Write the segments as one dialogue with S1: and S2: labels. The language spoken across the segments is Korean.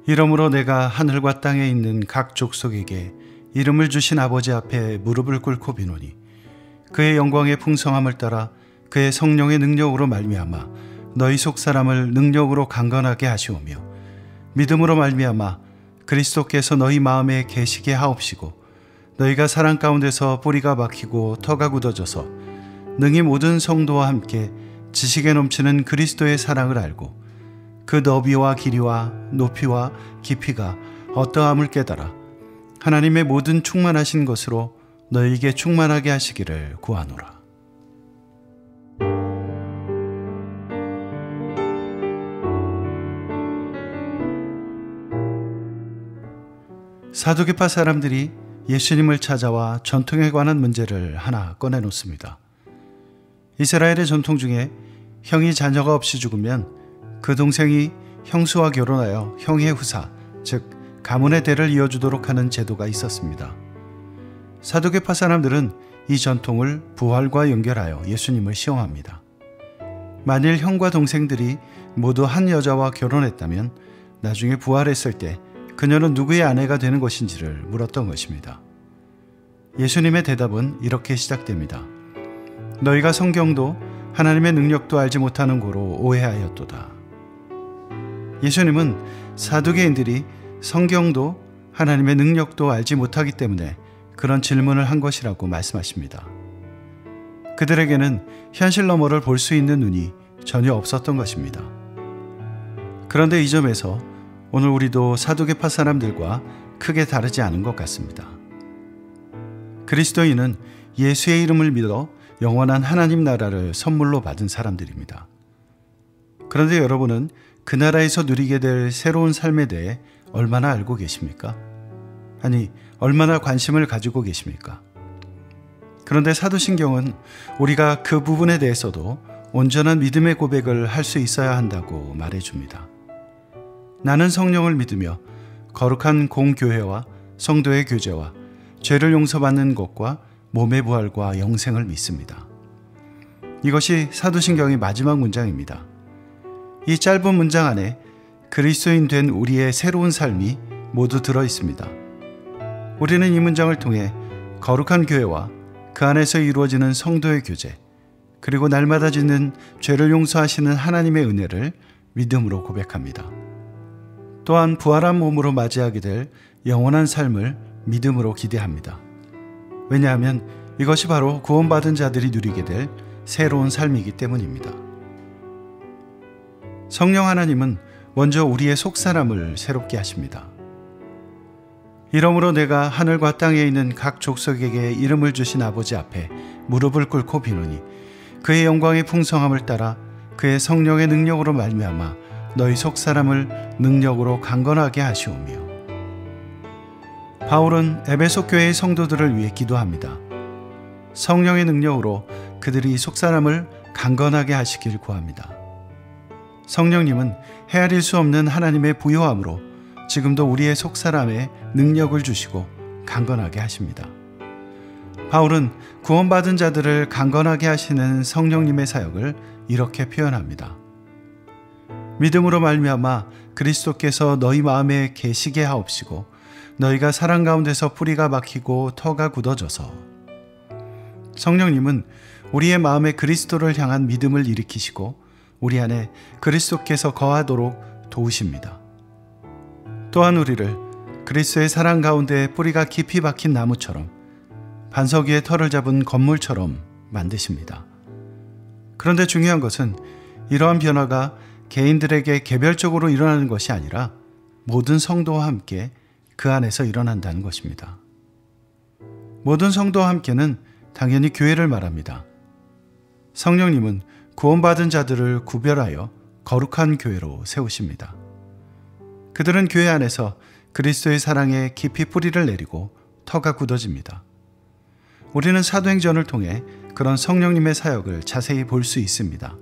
S1: 이러므로 내가 하늘과 땅에 있는 각 족속에게 이름을 주신 아버지 앞에 무릎을 꿇고 비노니 그의 영광의 풍성함을 따라 그의 성령의 능력으로 말미암아 너희 속 사람을 능력으로 강건하게 하시오며 믿음으로 말미암아 그리스도께서 너희 마음에 계시게 하옵시고 너희가 사랑 가운데서 뿌리가 박히고 터가 굳어져서 능히 모든 성도와 함께 지식에 넘치는 그리스도의 사랑을 알고 그 너비와 길이와 높이와 깊이가 어떠함을 깨달아 하나님의 모든 충만하신 것으로 너희에게 충만하게 하시기를 구하노라. 사두개파 사람들이 예수님을 찾아와 전통에 관한 문제를 하나 꺼내놓습니다. 이스라엘의 전통 중에 형이 자녀가 없이 죽으면 그 동생이 형수와 결혼하여 형의 후사, 즉 가문의 대를 이어주도록 하는 제도가 있었습니다. 사두개파 사람들은 이 전통을 부활과 연결하여 예수님을 시험합니다. 만일 형과 동생들이 모두 한 여자와 결혼했다면 나중에 부활했을 때 그녀는 누구의 아내가 되는 것인지를 물었던 것입니다. 예수님의 대답은 이렇게 시작됩니다. 너희가 성경도 하나님의 능력도 알지 못하는 고로 오해하였도다. 예수님은 사두개인들이 성경도 하나님의 능력도 알지 못하기 때문에 그런 질문을 한 것이라고 말씀하십니다. 그들에게는 현실 너머를 볼 수 있는 눈이 전혀 없었던 것입니다. 그런데 이 점에서 오늘 우리도 사두개파 사람들과 크게 다르지 않은 것 같습니다. 그리스도인은 예수의 이름을 믿어 영원한 하나님 나라를 선물로 받은 사람들입니다. 그런데 여러분은 그 나라에서 누리게 될 새로운 삶에 대해 얼마나 알고 계십니까? 아니, 얼마나 관심을 가지고 계십니까? 그런데 사도신경은 우리가 그 부분에 대해서도 온전한 믿음의 고백을 할 수 있어야 한다고 말해줍니다. 나는 성령을 믿으며 거룩한 공교회와 성도의 교제와 죄를 용서받는 것과 몸의 부활과 영생을 믿습니다. 이것이 사도신경의 마지막 문장입니다. 이 짧은 문장 안에 그리스도인 된 우리의 새로운 삶이 모두 들어 있습니다. 우리는 이 문장을 통해 거룩한 교회와 그 안에서 이루어지는 성도의 교제, 그리고 날마다 짓는 죄를 용서하시는 하나님의 은혜를 믿음으로 고백합니다. 또한 부활한 몸으로 맞이하게 될 영원한 삶을 믿음으로 기대합니다. 왜냐하면 이것이 바로 구원받은 자들이 누리게 될 새로운 삶이기 때문입니다. 성령 하나님은 먼저 우리의 속사람을 새롭게 하십니다. 이러므로 내가 하늘과 땅에 있는 각 족속에게 이름을 주신 아버지 앞에 무릎을 꿇고 비노니 그의 영광의 풍성함을 따라 그의 성령의 능력으로 말미암아 너희 속사람을 능력으로 강건하게 하시오며. 바울은 에베소 교회의 성도들을 위해 기도합니다. 성령의 능력으로 그들이 속사람을 강건하게 하시길 구합니다. 성령님은 헤아릴 수 없는 하나님의 부요함으로 지금도 우리의 속사람에 능력을 주시고 강건하게 하십니다. 바울은 구원받은 자들을 강건하게 하시는 성령님의 사역을 이렇게 표현합니다. 믿음으로 말미암아 그리스도께서 너희 마음에 계시게 하옵시고 너희가 사랑 가운데서 뿌리가 박히고 터가 굳어져서. 성령님은 우리의 마음에 그리스도를 향한 믿음을 일으키시고 우리 안에 그리스도께서 거하도록 도우십니다. 또한 우리를 그리스도의 사랑 가운데 뿌리가 깊이 박힌 나무처럼 반석 위에 털을 잡은 건물처럼 만드십니다. 그런데 중요한 것은 이러한 변화가 개인들에게 개별적으로 일어나는 것이 아니라 모든 성도와 함께 그 안에서 일어난다는 것입니다. 모든 성도와 함께는 당연히 교회를 말합니다. 성령님은 구원받은 자들을 구별하여 거룩한 교회로 세우십니다. 그들은 교회 안에서 그리스도의 사랑에 깊이 뿌리를 내리고 터가 굳어집니다. 우리는 사도행전을 통해 그런 성령님의 사역을 자세히 볼 수 있습니다.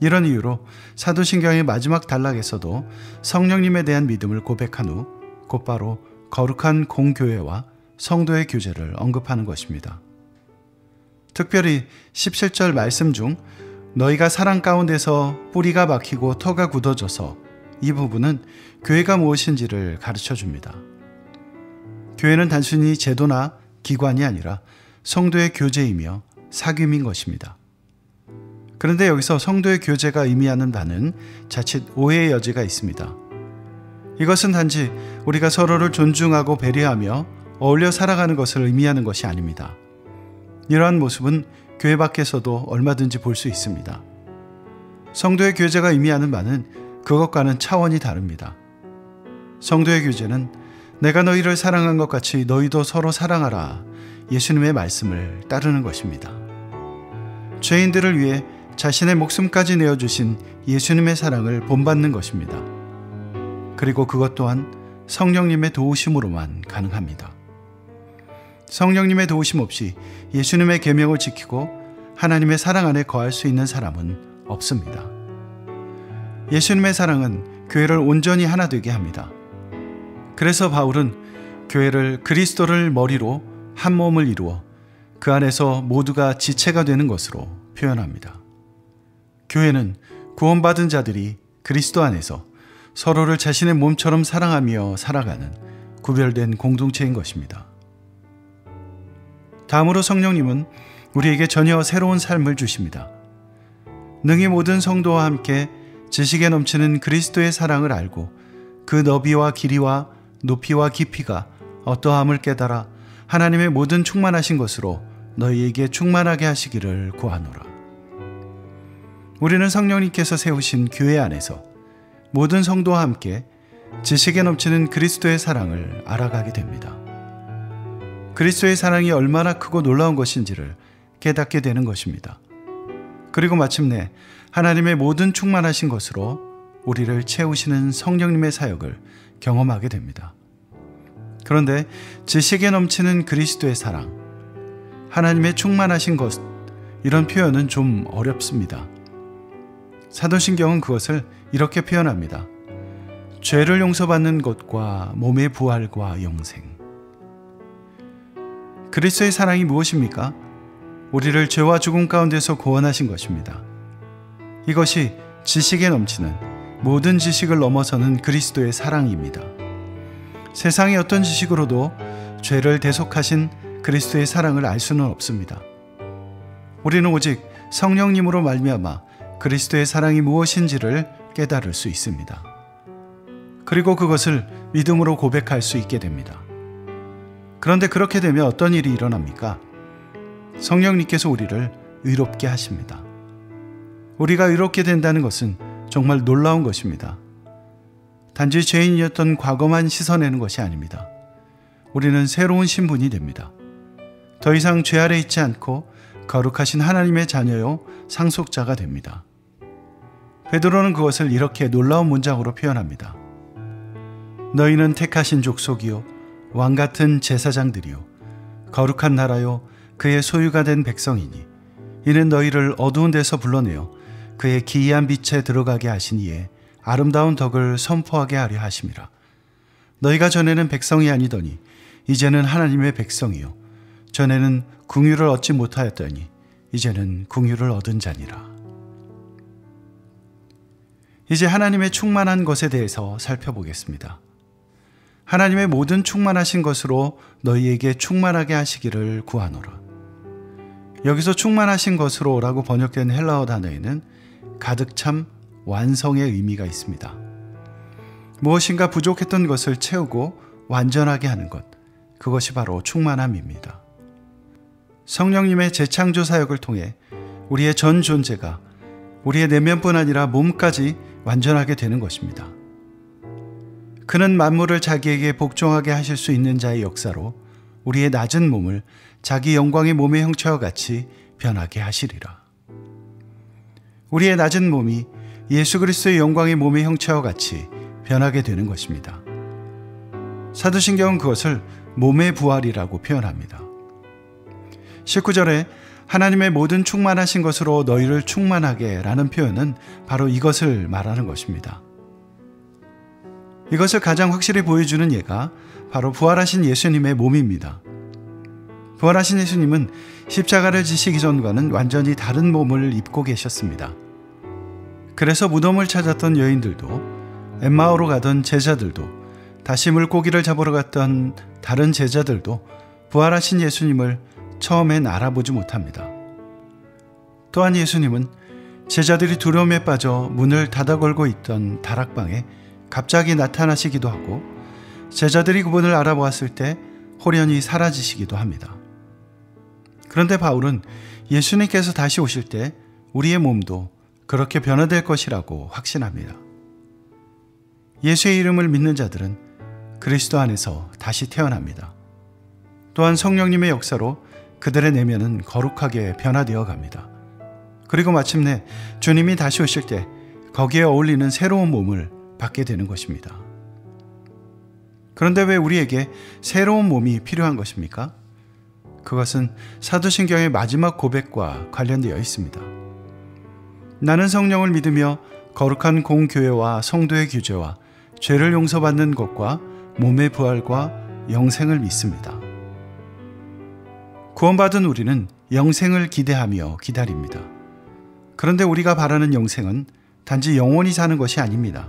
S1: 이런 이유로 사도신경의 마지막 단락에서도 성령님에 대한 믿음을 고백한 후 곧바로 거룩한 공교회와 성도의 교제를 언급하는 것입니다. 특별히 17절 말씀 중 너희가 사랑 가운데서 뿌리가 박히고 터가 굳어져서 이 부분은 교회가 무엇인지를 가르쳐 줍니다. 교회는 단순히 제도나 기관이 아니라 성도의 교제이며 사귐인 것입니다. 그런데 여기서 성도의 교제가 의미하는 바는 자칫 오해의 여지가 있습니다. 이것은 단지 우리가 서로를 존중하고 배려하며 어울려 살아가는 것을 의미하는 것이 아닙니다. 이러한 모습은 교회 밖에서도 얼마든지 볼 수 있습니다. 성도의 교제가 의미하는 바는 그것과는 차원이 다릅니다. 성도의 교제는 내가 너희를 사랑한 것 같이 너희도 서로 사랑하라, 예수님의 말씀을 따르는 것입니다. 죄인들을 위해 자신의 목숨까지 내어주신 예수님의 사랑을 본받는 것입니다. 그리고 그것 또한 성령님의 도우심으로만 가능합니다. 성령님의 도우심 없이 예수님의 계명을 지키고 하나님의 사랑 안에 거할 수 있는 사람은 없습니다. 예수님의 사랑은 교회를 온전히 하나 되게 합니다. 그래서 바울은 교회를 그리스도를 머리로 한 몸을 이루어 그 안에서 모두가 지체가 되는 것으로 표현합니다. 교회는 구원받은 자들이 그리스도 안에서 서로를 자신의 몸처럼 사랑하며 살아가는 구별된 공동체인 것입니다. 다음으로 성령님은 우리에게 전혀 새로운 삶을 주십니다. 능히 모든 성도와 함께 지식에 넘치는 그리스도의 사랑을 알고 그 너비와 길이와 높이와 깊이가 어떠함을 깨달아 하나님의 모든 충만하신 것으로 너희에게 충만하게 하시기를 구하노라. 우리는 성령님께서 세우신 교회 안에서 모든 성도와 함께 지식에 넘치는 그리스도의 사랑을 알아가게 됩니다. 그리스도의 사랑이 얼마나 크고 놀라운 것인지를 깨닫게 되는 것입니다. 그리고 마침내 하나님의 모든 충만하신 것으로 우리를 채우시는 성령님의 사역을 경험하게 됩니다. 그런데 지식에 넘치는 그리스도의 사랑, 하나님의 충만하신 것, 이런 표현은 좀 어렵습니다. 사도신경은 그것을 이렇게 표현합니다. 죄를 용서받는 것과 몸의 부활과 영생. 그리스도의 사랑이 무엇입니까? 우리를 죄와 죽음 가운데서 구원하신 것입니다. 이것이 지식에 넘치는 모든 지식을 넘어서는 그리스도의 사랑입니다. 세상의 어떤 지식으로도 죄를 대속하신 그리스도의 사랑을 알 수는 없습니다. 우리는 오직 성령님으로 말미암아 그리스도의 사랑이 무엇인지를 깨달을 수 있습니다. 그리고 그것을 믿음으로 고백할 수 있게 됩니다. 그런데 그렇게 되면 어떤 일이 일어납니까? 성령님께서 우리를 의롭게 하십니다. 우리가 의롭게 된다는 것은 정말 놀라운 것입니다. 단지 죄인이었던 과거만 씻어내는 것이 아닙니다. 우리는 새로운 신분이 됩니다. 더 이상 죄 아래 있지 않고 거룩하신 하나님의 자녀요 상속자가 됩니다. 베드로는 그것을 이렇게 놀라운 문장으로 표현합니다. 너희는 택하신 족속이요 왕같은 제사장들이요 거룩한 나라요 그의 소유가 된 백성이니 이는 너희를 어두운 데서 불러내어 그의 기이한 빛에 들어가게 하신 이에 아름다운 덕을 선포하게 하려 하심이라. 너희가 전에는 백성이 아니더니 이제는 하나님의 백성이요 전에는 긍휼을 얻지 못하였더니 이제는 긍휼을 얻은 자니라. 이제 하나님의 충만한 것에 대해서 살펴보겠습니다. 하나님의 모든 충만하신 것으로 너희에게 충만하게 하시기를 구하노라. 여기서 충만하신 것으로라고 번역된 헬라어 단어에는 가득 참 완성의 의미가 있습니다. 무엇인가 부족했던 것을 채우고 완전하게 하는 것, 그것이 바로 충만함입니다. 성령님의 재창조 사역을 통해 우리의 전 존재가 우리의 내면뿐 아니라 몸까지 완전하게 되는 것입니다. 그는 만물을 자기에게 복종하게 하실 수 있는 자의 역사로 우리의 낮은 몸을 자기 영광의 몸의 형체와 같이 변하게 하시리라. 우리의 낮은 몸이 예수 그리스도의 영광의 몸의 형체와 같이 변하게 되는 것입니다. 사도신경은 그것을 몸의 부활이라고 표현합니다. 19절에 하나님의 모든 충만하신 것으로 너희를 충만하게 라는 표현은 바로 이것을 말하는 것입니다. 이것을 가장 확실히 보여주는 예가 바로 부활하신 예수님의 몸입니다. 부활하신 예수님은 십자가를 지시기 전과는 완전히 다른 몸을 입고 계셨습니다. 그래서 무덤을 찾았던 여인들도 엠마오로 가던 제자들도, 다시 물고기를 잡으러 갔던 다른 제자들도 부활하신 예수님을 처음엔 알아보지 못합니다. 또한 예수님은 제자들이 두려움에 빠져 문을 닫아 걸고 있던 다락방에 갑자기 나타나시기도 하고, 제자들이 그분을 알아보았을 때 호련히 사라지시기도 합니다. 그런데 바울은 예수님께서 다시 오실 때 우리의 몸도 그렇게 변화될 것이라고 확신합니다. 예수의 이름을 믿는 자들은 그리스도 안에서 다시 태어납니다. 또한 성령님의 역사로 그들의 내면은 거룩하게 변화되어 갑니다. 그리고 마침내 주님이 다시 오실 때 거기에 어울리는 새로운 몸을 받게 되는 것입니다. 그런데 왜 우리에게 새로운 몸이 필요한 것입니까? 그것은 사도신경의 마지막 고백과 관련되어 있습니다. 나는 성령을 믿으며 거룩한 공교회와 성도의 규제와 죄를 용서받는 것과 몸의 부활과 영생을 믿습니다. 구원받은 우리는 영생을 기대하며 기다립니다. 그런데 우리가 바라는 영생은 단지 영원히 사는 것이 아닙니다.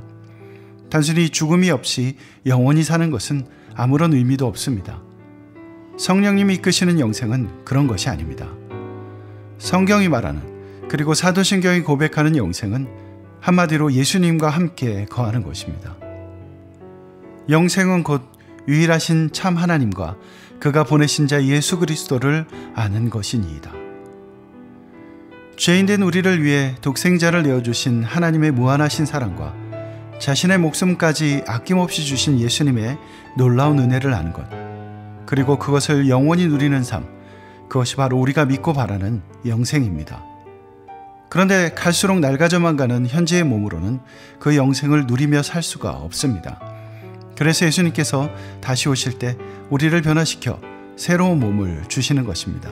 S1: 단순히 죽음이 없이 영원히 사는 것은 아무런 의미도 없습니다. 성령님이 이끄시는 영생은 그런 것이 아닙니다. 성경이 말하는, 그리고 사도신경이 고백하는 영생은 한마디로 예수님과 함께 거하는 것입니다. 영생은 곧 유일하신 참 하나님과 그가 보내신 자 예수 그리스도를 아는 것이니이다. 죄인된 우리를 위해 독생자를 내어주신 하나님의 무한하신 사랑과 자신의 목숨까지 아낌없이 주신 예수님의 놀라운 은혜를 아는 것, 그리고 그것을 영원히 누리는 삶, 그것이 바로 우리가 믿고 바라는 영생입니다. 그런데 갈수록 낡아져만 가는 현재의 몸으로는 그 영생을 누리며 살 수가 없습니다. 그래서 예수님께서 다시 오실 때 우리를 변화시켜 새로운 몸을 주시는 것입니다.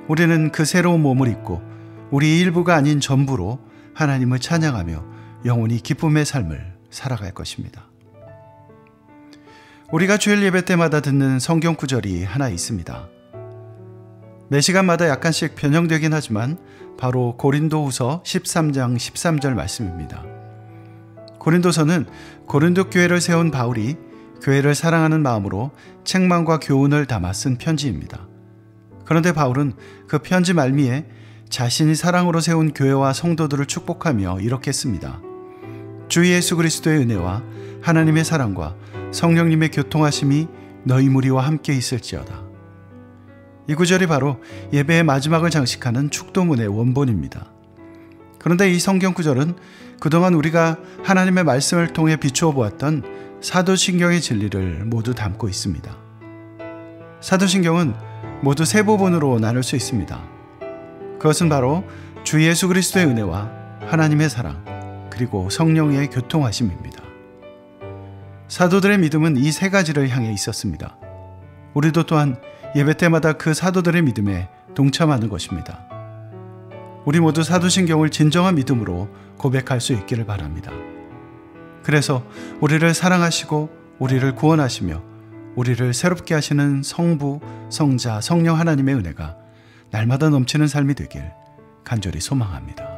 S1: 우리는 그 새로운 몸을 입고 우리 일부가 아닌 전부로 하나님을 찬양하며 영원히 기쁨의 삶을 살아갈 것입니다. 우리가 주일 예배 때마다 듣는 성경 구절이 하나 있습니다. 매 시간마다 약간씩 변형되긴 하지만 바로 고린도후서 13장 13절 말씀입니다. 고린도서는 고린도 교회를 세운 바울이 교회를 사랑하는 마음으로 책망과 교훈을 담아 쓴 편지입니다. 그런데 바울은 그 편지 말미에 자신이 사랑으로 세운 교회와 성도들을 축복하며 이렇게 씁니다. 주 예수 그리스도의 은혜와 하나님의 사랑과 성령님의 교통하심이 너희 무리와 함께 있을지어다. 이 구절이 바로 예배의 마지막을 장식하는 축도문의 원본입니다. 그런데 이 성경 구절은 그동안 우리가 하나님의 말씀을 통해 비추어 보았던 사도신경의 진리를 모두 담고 있습니다. 사도신경은 모두 세 부분으로 나눌 수 있습니다. 그것은 바로 주 예수 그리스도의 은혜와 하나님의 사랑, 그리고 성령의 교통하심입니다. 사도들의 믿음은 이 세 가지를 향해 있었습니다. 우리도 또한 예배 때마다 그 사도들의 믿음에 동참하는 것입니다. 우리 모두 사도신경을 진정한 믿음으로 고백할 수 있기를 바랍니다. 그래서 우리를 사랑하시고 우리를 구원하시며 우리를 새롭게 하시는 성부, 성자, 성령 하나님의 은혜가 날마다 넘치는 삶이 되길 간절히 소망합니다.